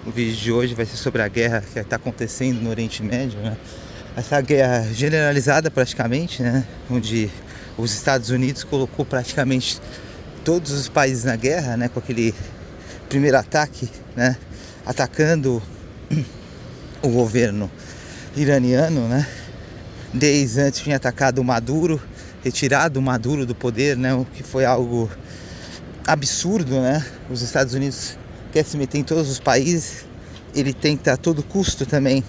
O vídeo de hoje vai ser sobre a guerra que está acontecendo no Oriente Médio, né? Essa guerra generalizada praticamente, né? Onde os Estados Unidos colocou praticamente todos os países na guerra, né? Com aquele primeiro ataque, né? Atacando o governo iraniano, né? Desde antes tinha atacado o Maduro, retirado o Maduro do poder, né? O que foi algo absurdo, né? Os Estados Unidos quer se meter em todos os países. Ele tenta a todo custo também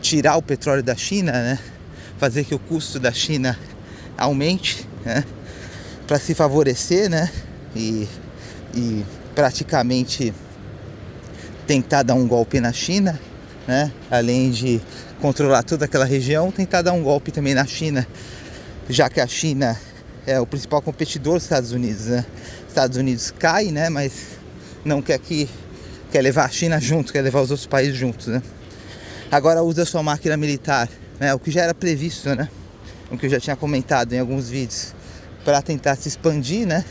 tirar o petróleo da China, né? Fazer que o custo da China aumente, né? Para se favorecer, né? E praticamente tentar dar um golpe na China, né? Além de controlar toda aquela região, tentar dar um golpe também na China, já que a China é o principal competidor dos Estados Unidos, né? Estados Unidos cai, né? Mas não quer levar a China junto, quer levar os outros países juntos, né? Agora usa sua máquina militar, né? O que já era previsto, né? O que eu já tinha comentado em alguns vídeos, para tentar se expandir, né?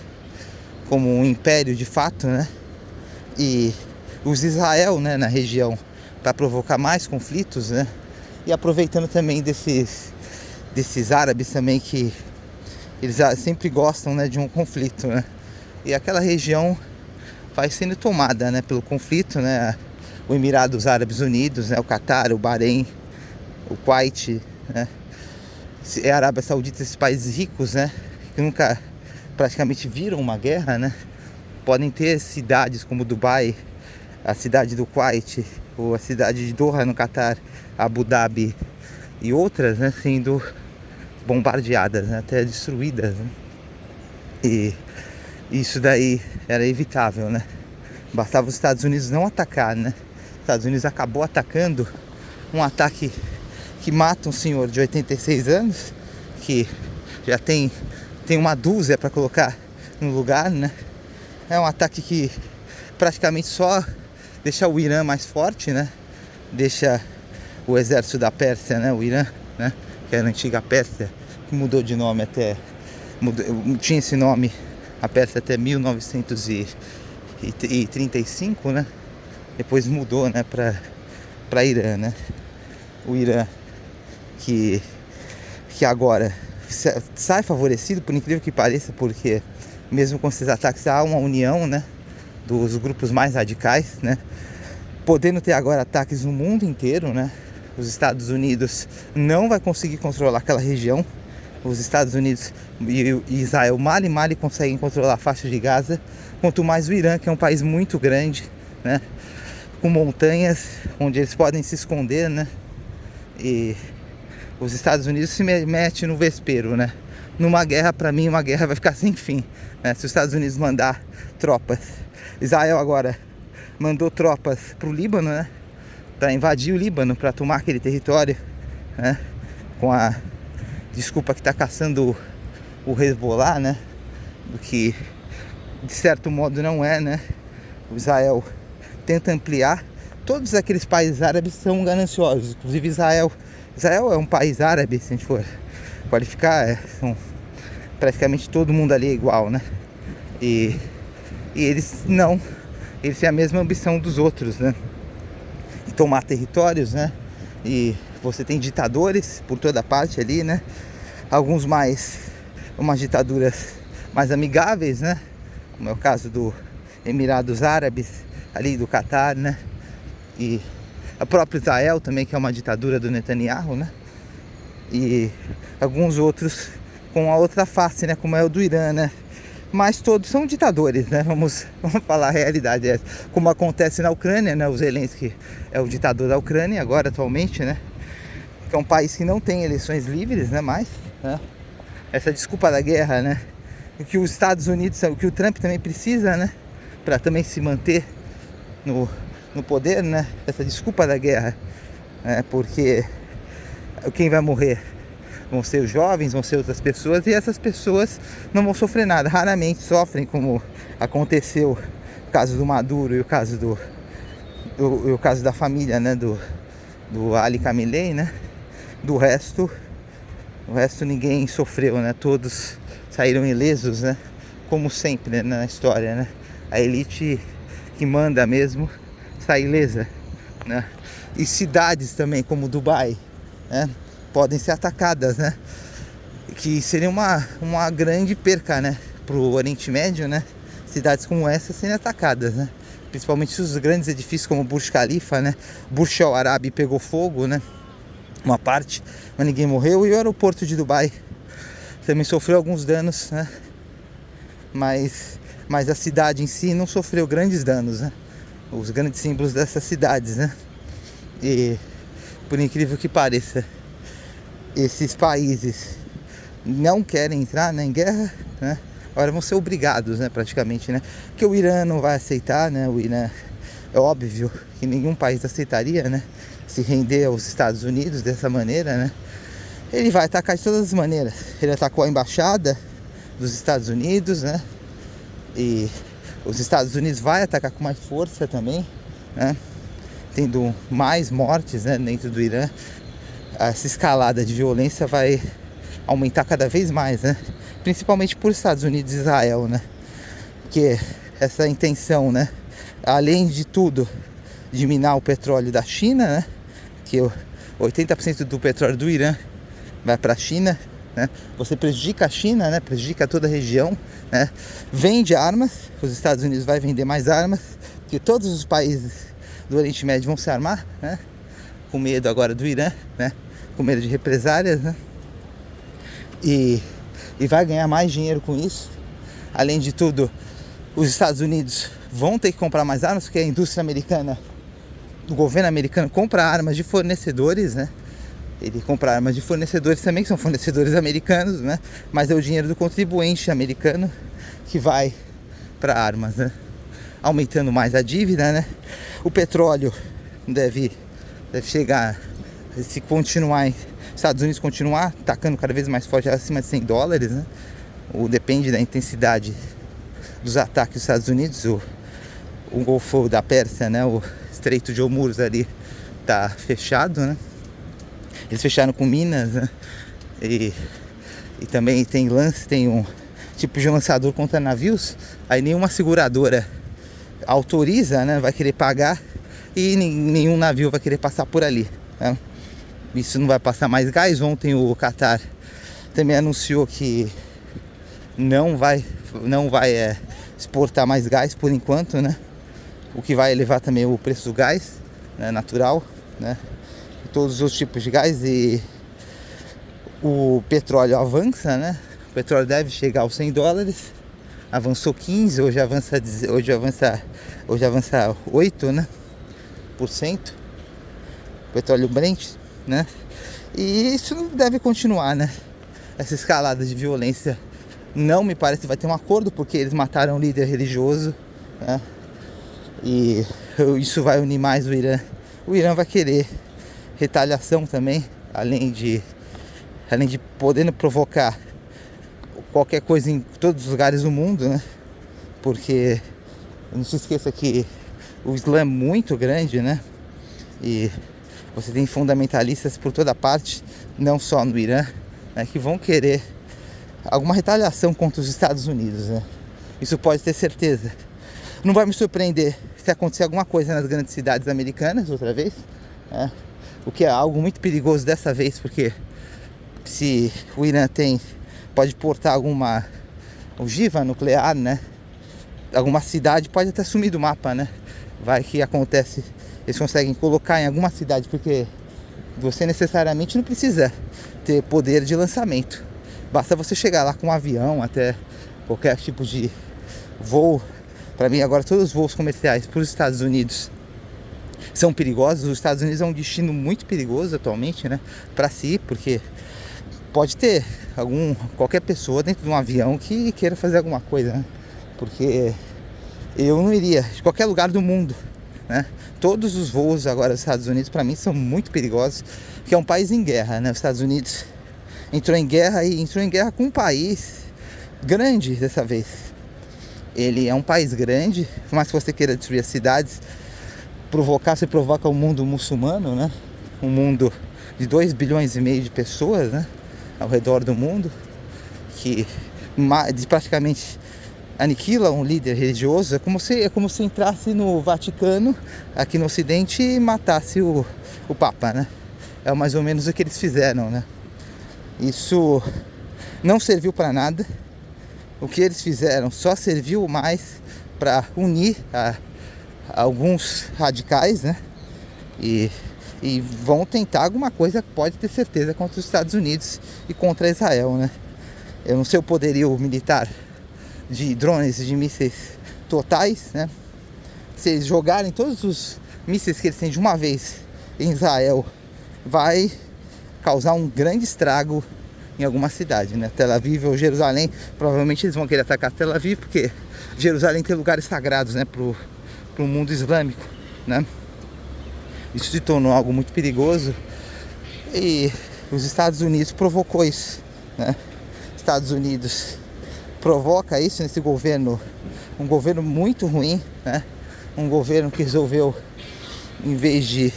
Como um império de fato, né? E usa Israel, né? Na região para provocar mais conflitos, né? E aproveitando também desses árabes também, que eles sempre gostam, né? De um conflito, né? E aquela região vai sendo tomada, né, pelo conflito, né? O Emirados Árabes Unidos, né, o Catar, o Bahrein, o Kuwait, né? A Arábia Saudita, esses países ricos, né, que nunca praticamente viram uma guerra, né? Podem ter cidades como Dubai, a cidade do Kuwait, ou a cidade de Doha no Catar, Abu Dhabi e outras, né, sendo bombardeadas, né, até destruídas, né? E isso daí era evitável, né? Bastava os Estados Unidos não atacar, né? Os Estados Unidos acabou atacando, um ataque que mata um senhor de 86 anos, que já tem uma dúzia para colocar no lugar, né? É um ataque que praticamente só deixa o Irã mais forte, né? Deixa o exército da Pérsia, né? O Irã, né? Que era a antiga Pérsia, que mudou de nome até... tinha esse nome, a Pérsia, até 1935, né? Depois mudou, né, para Irã, né? O Irã que agora sai favorecido, por incrível que pareça, porque mesmo com esses ataques há uma união, né, dos grupos mais radicais, né? Podendo ter agora ataques no mundo inteiro, né? Os Estados Unidos não vai conseguir controlar aquela região. Os Estados Unidos e Israel mal conseguem controlar a faixa de Gaza, quanto mais o Irã, que é um país muito grande, né, com montanhas onde eles podem se esconder, né? E os Estados Unidos se metem no vespeiro, né? Numa guerra, para mim, uma guerra vai ficar sem fim, né? Se os Estados Unidos mandar tropas, Israel agora mandou tropas para o Líbano, né, para invadir o Líbano, para tomar aquele território, né, com a desculpa que está caçando o Hezbollah, né? Do que de certo modo não é, né? O Israel tenta ampliar. Todos aqueles países árabes são gananciosos, inclusive Israel. Israel é um país árabe, se a gente for qualificar, são praticamente todo mundo ali é igual, né? E eles não, eles têm a mesma ambição dos outros, né? E tomar territórios, né? E você tem ditadores por toda parte ali, né? Alguns umas ditaduras mais amigáveis, né? Como é o caso do Emirados Árabes, ali do Catar, né? E a própria Israel também, que é uma ditadura do Netanyahu, né? E alguns outros com a outra face, né? Como é o do Irã, né? Mas todos são ditadores, né? Vamos falar a realidade, como acontece na Ucrânia, né? O Zelensky é o ditador da Ucrânia agora, atualmente, né? Que é um país que não tem eleições livres, né? Mais, né? Essa desculpa da guerra, né? O que os Estados Unidos, o que o Trump também precisa, né? Para também se manter no poder, né? Essa desculpa da guerra, né? Porque quem vai morrer vão ser os jovens, vão ser outras pessoas, e essas pessoas não vão sofrer nada, raramente sofrem, como aconteceu o caso do Maduro e o caso o caso da família, né, do Ali Khamenei, né? O resto ninguém sofreu, né? Todos saíram ilesos, né? Como sempre, né, na história, né? A elite que manda mesmo sair ilesa, né? E cidades também como Dubai, né, podem ser atacadas, né? Que seria uma grande perca, né, para o Oriente Médio, né? Cidades como essa serem atacadas, né? Principalmente os grandes edifícios como Burj Khalifa, né? Burj Al Arab pegou fogo, né? Uma parte, mas ninguém morreu. E o aeroporto de Dubai também sofreu alguns danos, né? Mas a cidade em si não sofreu grandes danos, né? Os grandes símbolos dessas cidades, né? E por incrível que pareça, esses países não querem entrar, né, em guerra, né? Agora vão ser obrigados, né, praticamente, né? Porque o Irã não vai aceitar, né? O Irã, é óbvio que nenhum país aceitaria, né, se render aos Estados Unidos dessa maneira, né? Ele vai atacar de todas as maneiras. Ele atacou a embaixada dos Estados Unidos, né? E os Estados Unidos vai atacar com mais força também, né? Tendo mais mortes, né, dentro do Irã. Essa escalada de violência vai aumentar cada vez mais, né? Principalmente por Estados Unidos e Israel, né? Porque essa intenção, né, além de tudo, de minar o petróleo da China, né? Que 80% do petróleo do Irã vai para a China, né? Você prejudica a China, né? Prejudica toda a região, né? Vende armas, os Estados Unidos vai vender mais armas, porque todos os países do Oriente Médio vão se armar, né? Com medo agora do Irã, né? Com medo de represálias, né? E vai ganhar mais dinheiro com isso. Além de tudo, os Estados Unidos vão ter que comprar mais armas, porque a indústria americana, o governo americano compra armas de fornecedores, né? Ele compra armas de fornecedores também, que são fornecedores americanos, né? Mas é o dinheiro do contribuinte americano que vai para armas, né? Aumentando mais a dívida, né? O petróleo deve chegar, se continuar, Estados Unidos continuar tacando cada vez mais forte, acima de $100, né? Depende da intensidade dos ataques dos Estados Unidos. O Golfo da Pérsia, né? O Estreito de Hormuz ali tá fechado, né? Eles fecharam com minas, né? E também tem um tipo de lançador contra navios. Aí nenhuma seguradora autoriza, né? Vai querer pagar, e nenhum navio vai querer passar por ali, né? Isso não vai passar mais gás. Ontem o Qatar também anunciou que não vai exportar mais gás por enquanto, né? O que vai elevar também o preço do gás, né, natural, né? Todos os tipos de gás. E o petróleo avança, né? O petróleo deve chegar aos $100. Avançou 15, hoje avança 8, né? %. Petróleo Brent, né? E isso deve continuar, né? Essa escalada de violência não me parece que vai ter um acordo, porque eles mataram um líder religioso, né? E isso vai unir mais o Irã. O Irã vai querer retaliação também, além de podendo provocar qualquer coisa em todos os lugares do mundo, né? Porque não se esqueça que o Islã é muito grande, né? E você tem fundamentalistas por toda parte, não só no Irã, né, que vão querer alguma retaliação contra os Estados Unidos, né? Isso pode ter certeza. Não vai me surpreender se acontecer alguma coisa nas grandes cidades americanas outra vez, né? O que é algo muito perigoso dessa vez, porque se o Irã pode portar alguma ogiva nuclear, né? Alguma cidade pode até sumir do mapa, né? Vai que acontece, eles conseguem colocar em alguma cidade, porque você necessariamente não precisa ter poder de lançamento. Basta você chegar lá com um avião, até qualquer tipo de voo. Para mim agora todos os voos comerciais para os Estados Unidos são perigosos. Os Estados Unidos é um destino muito perigoso atualmente, né? Para si, porque pode ter qualquer pessoa dentro de um avião que queira fazer alguma coisa, né? Porque eu não iria de qualquer lugar do mundo, né? Todos os voos agora dos Estados Unidos para mim são muito perigosos, porque é um país em guerra, né? Os Estados Unidos entrou em guerra com um país grande dessa vez. Ele é um país grande, por mais que você queira destruir as cidades, você provoca o mundo muçulmano, né? Um mundo de 2,5 bilhões de pessoas, né? Ao redor do mundo, que de praticamente aniquila um líder religioso, é como se entrasse no Vaticano, aqui no Ocidente, e matasse o Papa, né? É mais ou menos o que eles fizeram, né? Isso não serviu para nada. O que eles fizeram só serviu mais para unir alguns radicais, né? E vão tentar alguma coisa, pode ter certeza, contra os Estados Unidos e contra Israel, né? Eu não sei o poderio militar de drones e de mísseis totais, né? Se eles jogarem todos os mísseis que eles têm de uma vez em Israel, vai causar um grande estrago em alguma cidade, né? Tel Aviv ou Jerusalém, provavelmente eles vão querer atacar Tel Aviv, porque Jerusalém tem lugares sagrados, né, pro mundo islâmico, né? Isso se tornou algo muito perigoso e os Estados Unidos provocou isso, né? Estados Unidos provoca isso nesse governo, um governo muito ruim, né? Um governo que resolveu, em vez de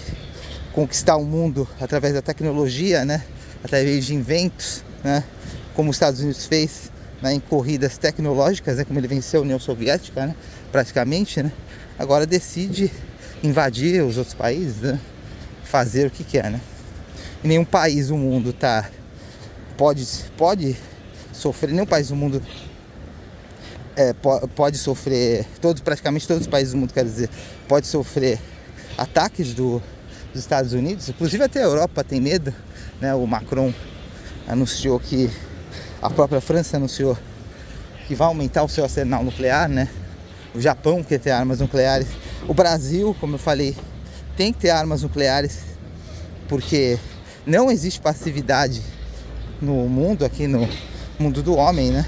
conquistar o mundo através da tecnologia, né? Através de inventos, né? Como os Estados Unidos fez, né? Em corridas tecnológicas, né? Como ele venceu a União Soviética, né? Praticamente, né? Agora decide invadir os outros países, né? Fazer o que quer, né? E nenhum país do mundo pode sofrer, nenhum país do mundo pode sofrer, praticamente todos os países do mundo, quer dizer, pode sofrer ataques dos Estados Unidos, inclusive até a Europa tem medo, né? O Macron anunciou que, a própria França anunciou que vai aumentar o seu arsenal nuclear, né? O Japão quer ter armas nucleares. O Brasil, como eu falei, tem que ter armas nucleares, porque não existe passividade no mundo, aqui no mundo do homem, né?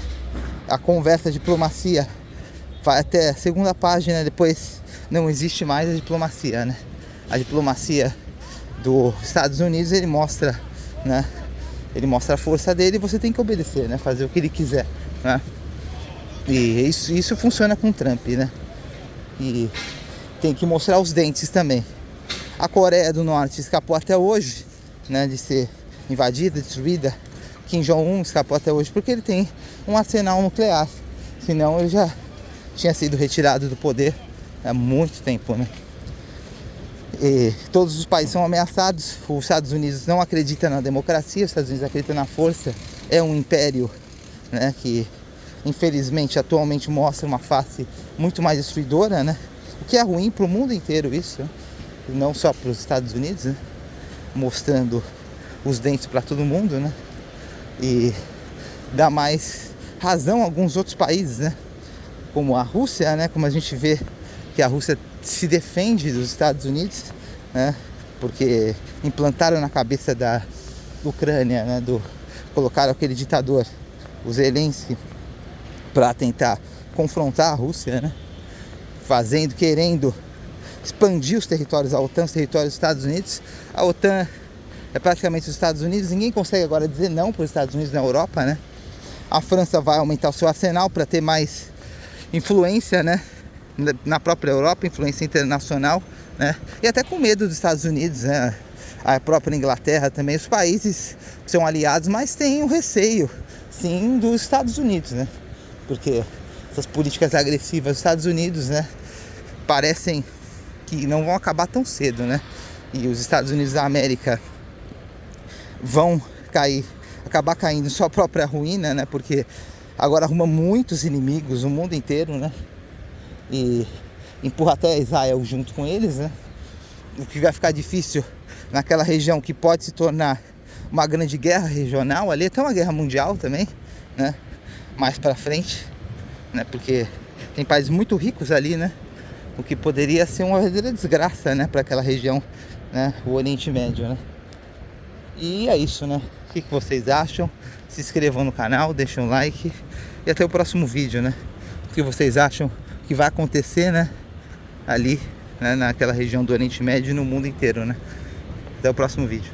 A conversa, a diplomacia vai até a segunda página, depois não existe mais a diplomacia, né? A diplomacia dos Estados Unidos, ele mostra, né? Ele mostra a força dele e você tem que obedecer, né? Fazer o que ele quiser, né? E isso funciona com o Trump, né? E tem que mostrar os dentes também. A Coreia do Norte escapou até hoje, né? De ser invadida, destruída. Kim Jong-un escapou até hoje porque ele tem um arsenal nuclear. Senão ele já tinha sido retirado do poder há muito tempo, né? E todos os países são ameaçados. Os Estados Unidos não acredita na democracia, os Estados Unidos acreditam na força. É um império, né, que infelizmente atualmente mostra uma face muito mais destruidora, né? O que é ruim para o mundo inteiro isso, né? E não só para os Estados Unidos, né? Mostrando os dentes para todo mundo, né? E dá mais razão a alguns outros países, né? Como a Rússia, né? Como a gente vê que a Rússia se defende dos Estados Unidos, né? Porque implantaram na cabeça da Ucrânia, né? Colocaram aquele ditador, o Zelensky, para tentar confrontar a Rússia, né? Querendo expandir os territórios da OTAN, os territórios dos Estados Unidos. A OTAN é praticamente os Estados Unidos, ninguém consegue agora dizer não para os Estados Unidos na Europa, né? A França vai aumentar o seu arsenal para ter mais influência, né? Na própria Europa, influência internacional, né? E até com medo dos Estados Unidos, né? A própria Inglaterra também, os países que são aliados, mas têm o receio, sim, dos Estados Unidos, né? Porque essas políticas agressivas dos Estados Unidos, né, parecem que não vão acabar tão cedo, né? E os Estados Unidos da América vão acabar caindo em sua própria ruína, né? Porque agora arruma muitos inimigos no mundo inteiro, né? E empurra até Israel junto com eles, né? O que vai ficar difícil naquela região, que pode se tornar uma grande guerra regional ali, até uma guerra mundial também, né? Mais para frente, né? Porque tem países muito ricos ali, né? O que poderia ser uma verdadeira desgraça, né? Para aquela região, né? O Oriente Médio, né? E é isso, né? O que vocês acham? Se inscrevam no canal, deixem um like e até o próximo vídeo, né? O que vocês acham que vai acontecer, né? Ali, né? Naquela região do Oriente Médio e no mundo inteiro, né? Até o próximo vídeo.